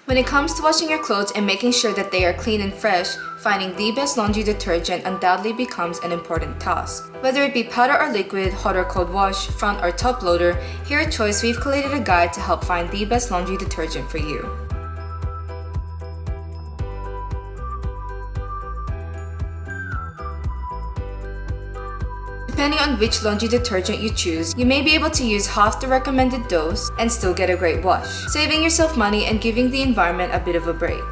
When it comes to washing your clothes and making sure that they are clean and fresh, finding the best laundry detergent undoubtedly becomes an important task. Whether it be powder or liquid, hot or cold wash, front or top loader, here at Choice we've collated a guide to help find the best laundry detergent for you. Depending on which laundry detergent you choose, you may be able to use half the recommended dose and still get a great wash, saving yourself money and giving the environment a bit of a break.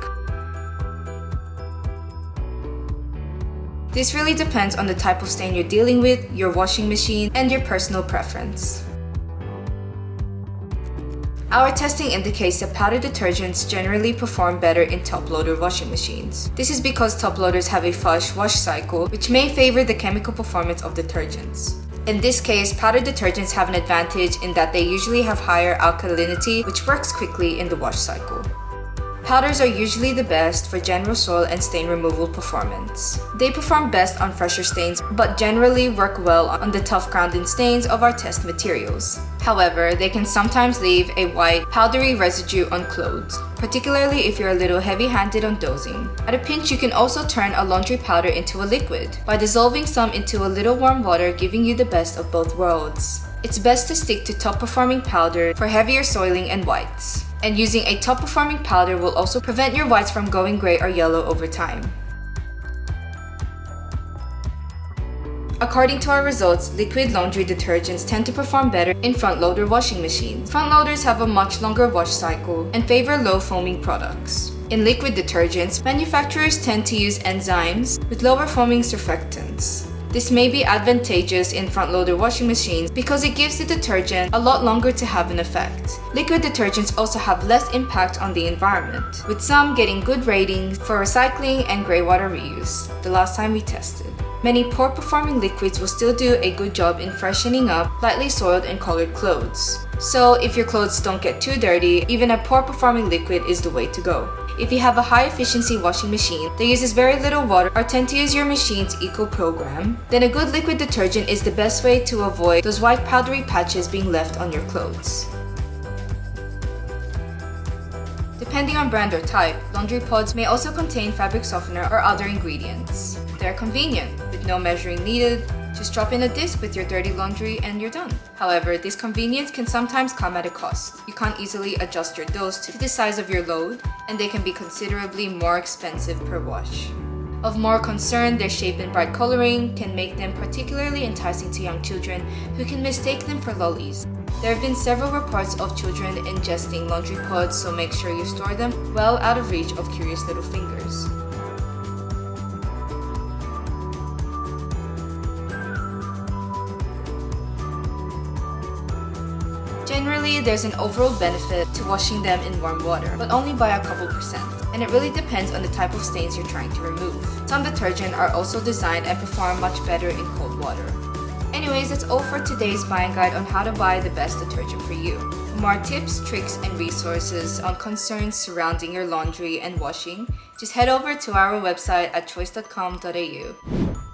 This really depends on the type of stain you're dealing with, your washing machine, and your personal preference. Our testing indicates that powder detergents generally perform better in top-loader washing machines. This is because top-loaders have a fast wash cycle, which may favor the chemical performance of detergents. In this case, powder detergents have an advantage in that they usually have higher alkalinity, which works quickly in the wash cycle. Powders are usually the best for general soil and stain removal performance. They perform best on fresher stains, but generally work well on the tough ground-in stains of our test materials. However, they can sometimes leave a white, powdery residue on clothes, particularly if you're a little heavy-handed on dosing. At a pinch, you can also turn a laundry powder into a liquid by dissolving some into a little warm water, giving you the best of both worlds. It's best to stick to top-performing powder for heavier soiling and whites. And using a top-performing powder will also prevent your whites from going gray or yellow over time. According to our results, liquid laundry detergents tend to perform better in front-loader washing machines. Front-loaders have a much longer wash cycle and favor low-foaming products. In liquid detergents, manufacturers tend to use enzymes with lower foaming surfactants. This may be advantageous in front-loader washing machines because it gives the detergent a lot longer to have an effect. Liquid detergents also have less impact on the environment, with some getting good ratings for recycling and grey water reuse, the last time we tested. Many poor-performing liquids will still do a good job in freshening up lightly soiled and colored clothes. So if your clothes don't get too dirty, even a poor-performing liquid is the way to go. If you have a high-efficiency washing machine that uses very little water or tend to use your machine's eco program, then a good liquid detergent is the best way to avoid those white powdery patches being left on your clothes. Depending on brand or type, laundry pods may also contain fabric softener or other ingredients. They're convenient, with no measuring needed. Just drop in a disc with your dirty laundry and you're done. However, this convenience can sometimes come at a cost. You can't easily adjust your dose to the size of your load, and they can be considerably more expensive per wash. Of more concern, their shape and bright coloring can make them particularly enticing to young children who can mistake them for lollies. There have been several reports of children ingesting laundry pods, so make sure you store them well out of reach of curious little fingers. Generally, there's an overall benefit to washing them in warm water, but only by a couple percent, and it really depends on the type of stains you're trying to remove. Some detergents are also designed and perform much better in cold water. Anyways, that's all for today's buying guide on how to buy the best detergent for you. For more tips, tricks, and resources on concerns surrounding your laundry and washing, just head over to our website at choice.com.au.